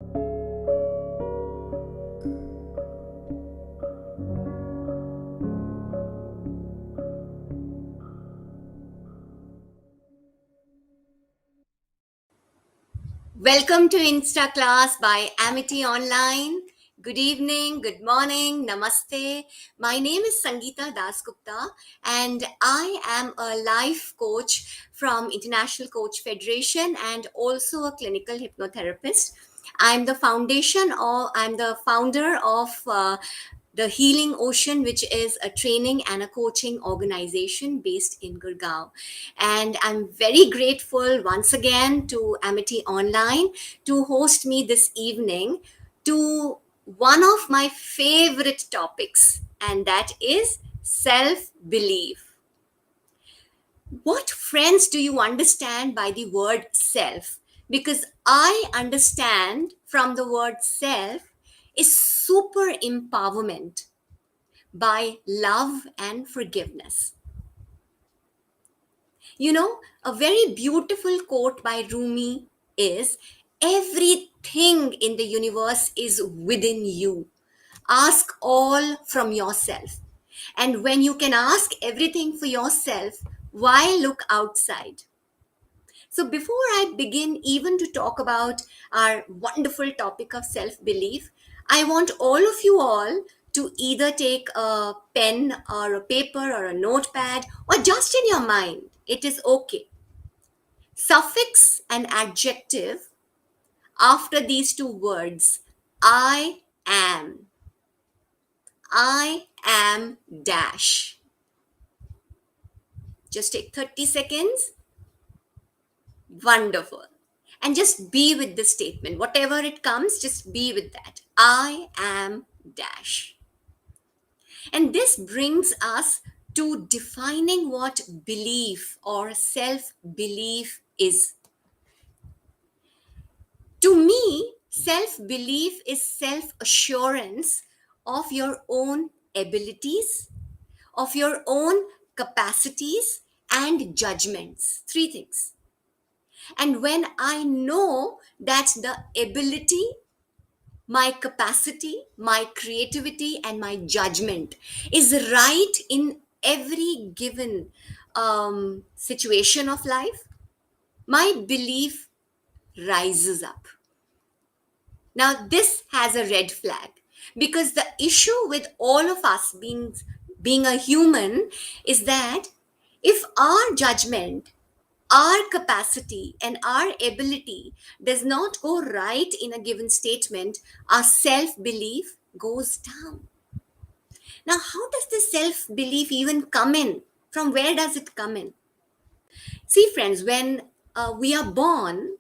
Welcome to InstaClass by Amity Online. Good evening, good morning, namaste. My name is Sangeeta Dasgupta and I am a life coach from International Coach Federation and also a clinical hypnotherapist. I'm the founder of the Healing Ocean, which is a training and a coaching organization based in Gurgaon. And I'm very grateful once again to Amity Online to host me this evening to one of my favorite topics, and that is self belief. What friends do you understand by the word self? Because I understand from the word self is super empowerment by love and forgiveness. You know, a very beautiful quote by Rumi is everything in the universe is within you. Ask all from yourself. And when you can ask everything for yourself, why look outside? So, before I begin even to talk about our wonderful topic of self belief, I want all of you all to either take a pen or a paper or a notepad or just in your mind. It is okay. Suffix and adjective after these two words I am. I am dash. Just take 30 seconds. Wonderful. And just be with the statement. Whatever it comes, just be with that. I am dash. And this brings us to defining what belief or self belief is. To me, self belief is self assurance of your own abilities, of your own capacities, and judgments. Three things. And when I know that the ability, my capacity, my creativity, and my judgment is right in every given situation of life, my belief rises up. Now, this has a red flag because the issue with all of us being a human is that if our judgment, our capacity and our ability does not go right in a given statement, our self belief goes down. Now, how does this self belief even come in? From where does it come in? See, friends, when we are born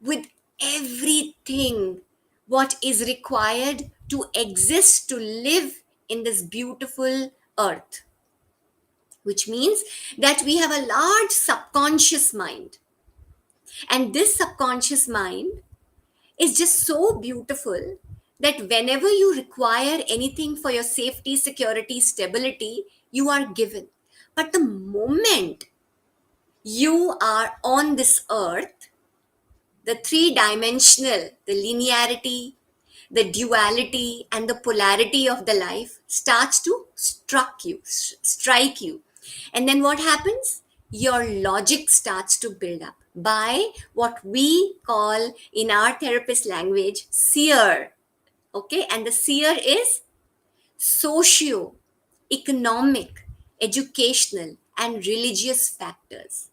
with everything what is required to exist, to live in this beautiful earth, which means that we have a large subconscious mind. And this subconscious mind is just so beautiful that whenever you require anything for your safety, security, stability, you are given. But the moment you are on this earth, the three dimensional, the linearity, the duality, and the polarity of the life starts to strike you. And then what happens? Your logic starts to build up by what we call in our therapist language seer. Okay, and the seer is socio, economic, educational, and religious factors.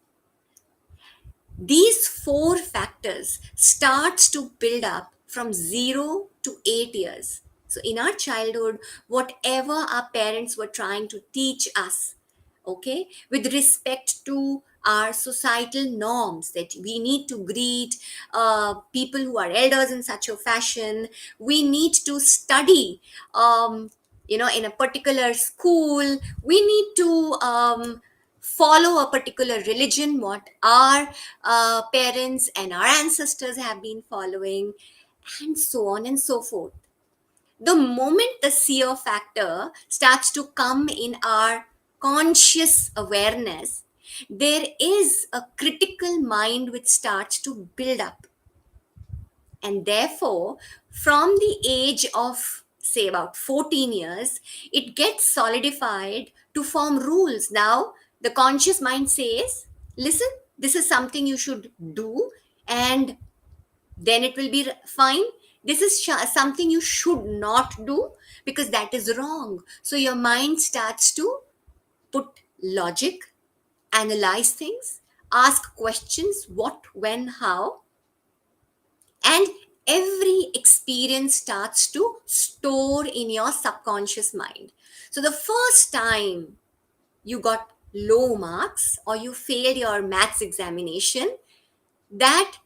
These four factors starts to build up from 0 to 8 years. So in our childhood, whatever our parents were trying to teach us, okay, with respect to our societal norms, that we need to greet people who are elders in such a fashion, we need to study in a particular school, we need to follow a particular religion, what our parents and our ancestors have been following, and so on and so forth. The moment the seer factor starts to come in our conscious awareness, there is a critical mind which starts to build up. And therefore, from the age of, say, about 14 years, it gets solidified to form rules. Now, the conscious mind says, listen, this is something you should do, and then it will be fine. This is something you should not do because that is wrong. So your mind starts to put logic, analyze things, ask questions what, when, how, and every experience starts to store in your subconscious mind. So the first time you got low marks or you failed your maths examination, that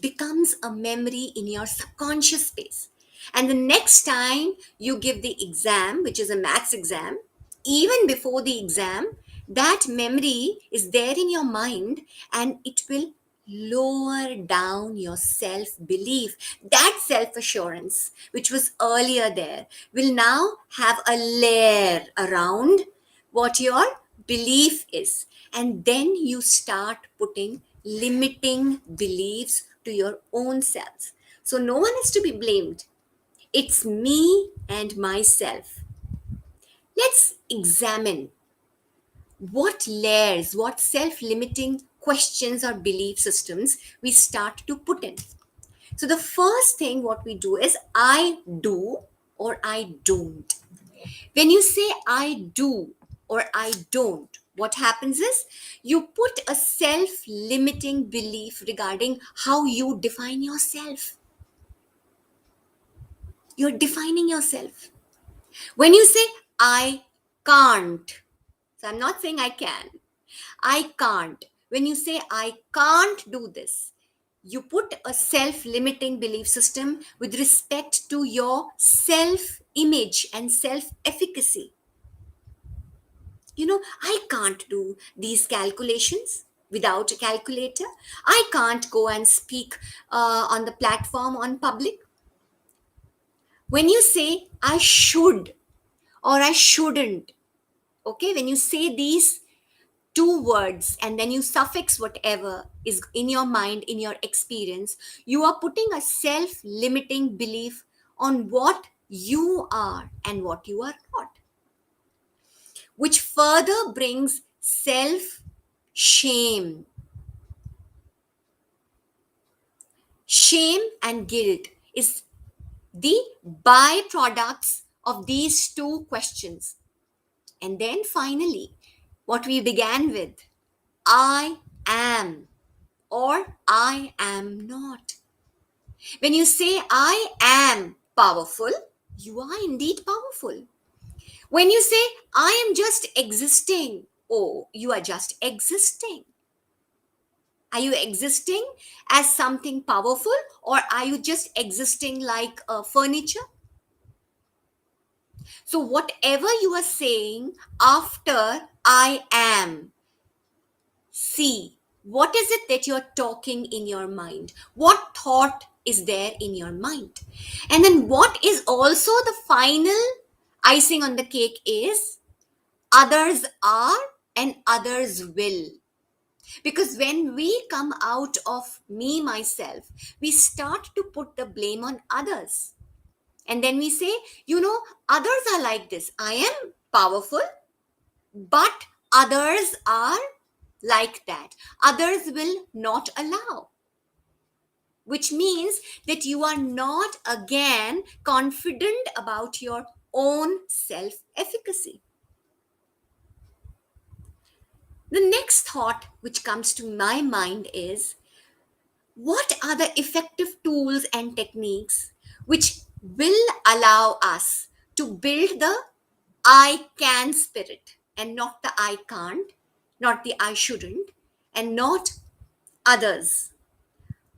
becomes a memory in your subconscious space. And the next time you give the exam, which is a maths exam, even before the exam, that memory is there in your mind and it will lower down your self belief. That self assurance, which was earlier there, will now have a layer around what your belief is. And then you start putting limiting beliefs to your own selves. So no one is to be blamed. It's me and myself. Let's examine what layers, what self limiting questions or belief systems we start to put in. So the first thing what we do is I do or I don't. When you say I do or I don't, what happens is you put a self limiting belief regarding how you define yourself. You're defining yourself. When you say I can't, so I'm not saying I can, I can't. When you say I can't do this, you put a self limiting belief system with respect to your self image and self efficacy. I can't do these calculations without a calculator. I can't go and speak on the platform on public. When you say I should or I shouldn't, okay, when you say these two words and then you suffix whatever is in your mind, in your experience, you are putting a self limiting belief on what you are and what you are not, which further brings self shame. Shame and guilt is the byproducts of these two questions. And then finally, what we began with, I am or I am not. When you say I am powerful, you are indeed powerful. When you say I am just existing, oh, you are just existing. Are you existing as something powerful or are you just existing like furniture? So, whatever you are saying after I am, see what is it that you're talking in your mind? What thought is there in your mind? And then, what is also the final icing on the cake is others are and others will. Because when we come out of me, myself, we start to put the blame on others. And then we say, others are like this. I am powerful, but others are like that. Others will not allow. Which means that you are not again confident about your own self efficacy. The next thought which comes to my mind is, what are the effective tools and techniques which will allow us to build the I can spirit and not the I can't, not the I shouldn't, and not others?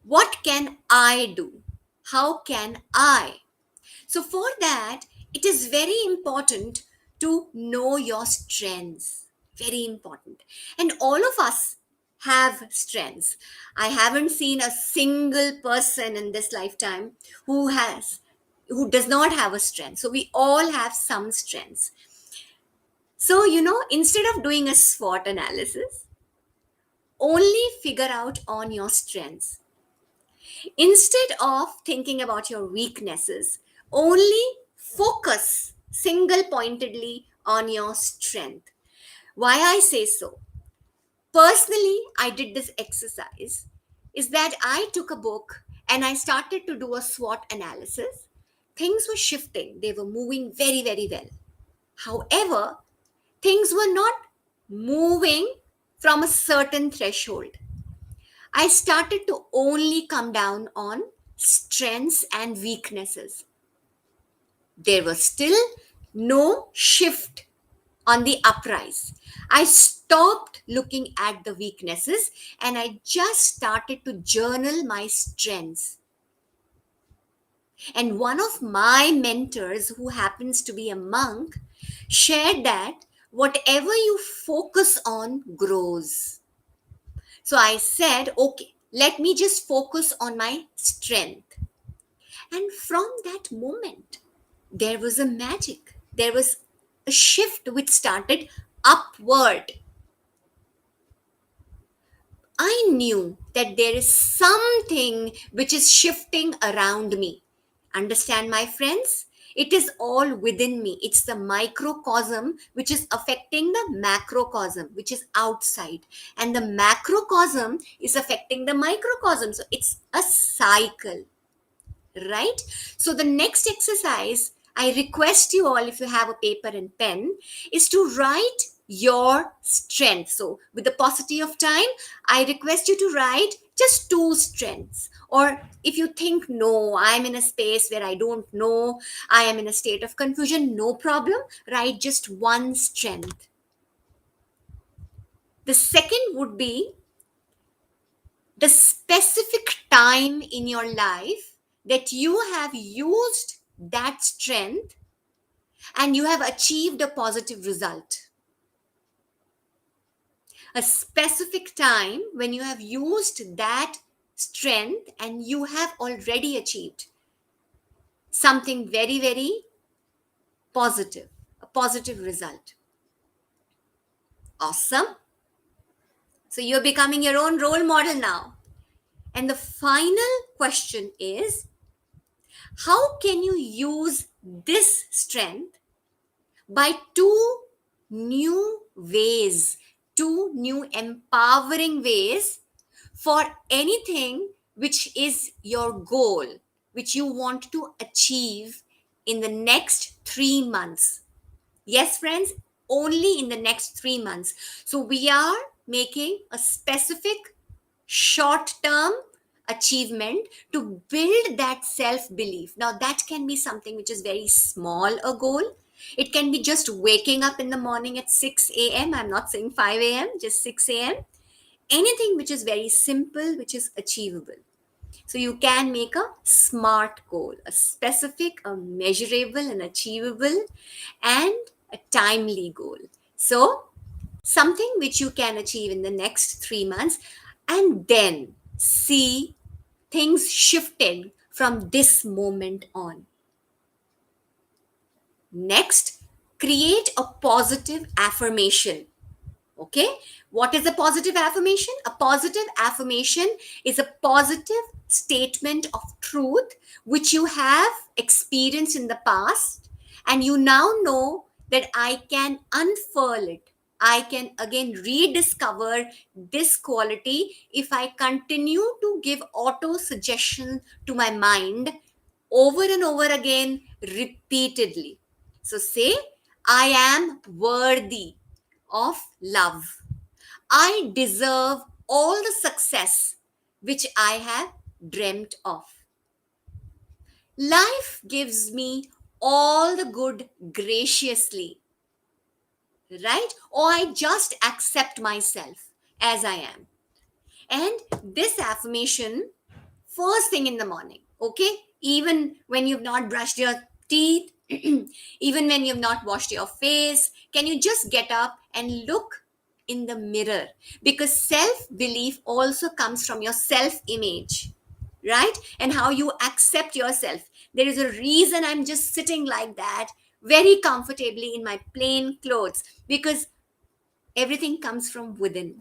What can I do? How can I? So, for that, it is very important to know your strengths. Very important. And all of us have strengths. I haven't seen a single person in this lifetime who does not have a strength. So we all have some strengths. So, instead of doing a SWOT analysis, only figure out on your strengths. Instead of thinking about your weaknesses, only focus single pointedly on your strength. Why I say so? Personally, I did this exercise is that I took a book and I started to do a SWOT analysis. Things were shifting, they were moving very, very well. However, things were not moving from a certain threshold. I started to only come down on strengths and weaknesses. There was still no shift on the uprise. I stopped looking at the weaknesses and I just started to journal my strengths. And one of my mentors, who happens to be a monk, shared that whatever you focus on grows. So I said, okay, let me just focus on my strength. And from that moment, there was a magic. There was a shift which started upward. I knew that there is something which is shifting around me. Understand, my friends? It is all within me. It's the microcosm which is affecting the macrocosm, which is outside. And the macrocosm is affecting the microcosm. So it's a cycle, right? So the next exercise I request you all, if you have a paper and pen, is to write your strength. So with the paucity of time, I request you to write just two strengths. Or if you think, no, I'm in a space where I don't know, I am in a state of confusion, no problem, write just one strength. The second would be the specific time in your life that you have used that strength and you have achieved a positive result. A specific time when you have used that strength and you have already achieved something very, very positive, a positive result. Awesome. So you're becoming your own role model now. And the final question is, how can you use this strength by two new ways, two new empowering ways for anything which is your goal, which you want to achieve in the next 3 months? Yes, friends, only in the next 3 months. So we are making a specific short term achievement to build that self belief. Now, that can be something which is very small a goal. It can be just waking up in the morning at 6 a.m. I'm not saying 5 a.m., just 6 a.m. Anything which is very simple, which is achievable. So you can make a SMART goal, a specific, a measurable, and achievable, and a timely goal. So something which you can achieve in the next 3 months, and then see things shifting from this moment on. Next, create a positive affirmation. Okay, what is a positive affirmation? A positive affirmation is a positive statement of truth which you have experienced in the past, and you now know that I can unfurl it. I can again rediscover this quality if I continue to give auto suggestion to my mind over and over again repeatedly. So say, I am worthy of love. I deserve all the success which I have dreamt of. Life gives me all the good graciously, right? Or I just accept myself as I am. And this affirmation, first thing in the morning, okay? Even when you've not brushed your teeth, even when you've not washed your face, can you just get up and look in the mirror? Because self belief also comes from your self image, right? And how you accept yourself. There is a reason I'm just sitting like that, very comfortably in my plain clothes, because everything comes from within,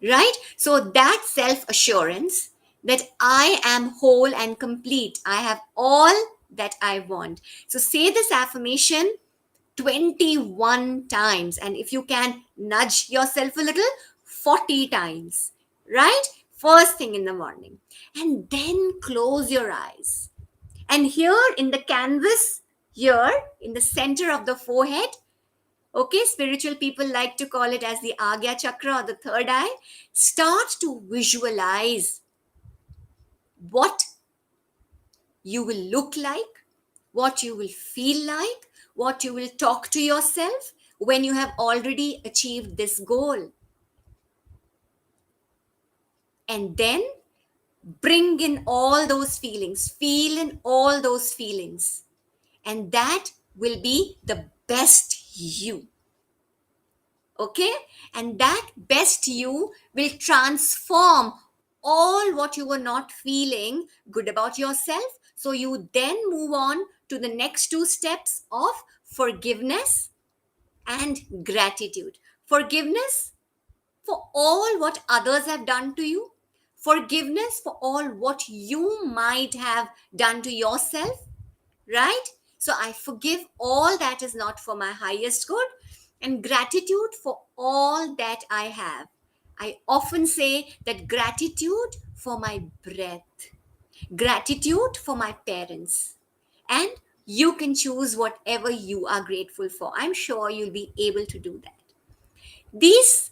right? So that self assurance that I am whole and complete. I have all that I want. So say this affirmation 21 times. And if you can nudge yourself a little, 40 times, right? First thing in the morning. And then close your eyes. And here in the canvas, here in the center of the forehead, okay, spiritual people like to call it as the Agya Chakra or the third eye, start to visualize what you will look like, what you will feel like, what you will talk to yourself when you have already achieved this goal. And then bring in all those feelings, feel in all those feelings. And that will be the best you. Okay? And that best you will transform all what you were not feeling good about yourself. So you then move on to the next two steps of forgiveness and gratitude. Forgiveness for all what others have done to you, forgiveness for all what you might have done to yourself, right? So I forgive all that is not for my highest good, and gratitude for all that I have. I often say that gratitude for my breath, gratitude for my parents, and you can choose whatever you are grateful for. I'm sure you'll be able to do that. These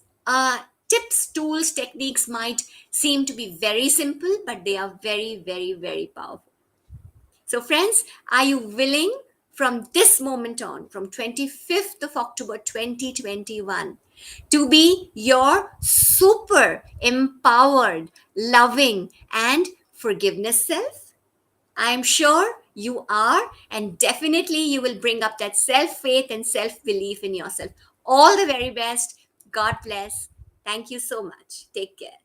tips, tools, techniques might seem to be very simple, but they are very, very, very powerful. So, friends, are you willing from this moment on, from 25th of October 2021, to be your super empowered, loving, and forgiveness self? I'm sure you are, and definitely you will bring up that self faith and self belief in yourself. All the very best. God bless. Thank you so much. Take care.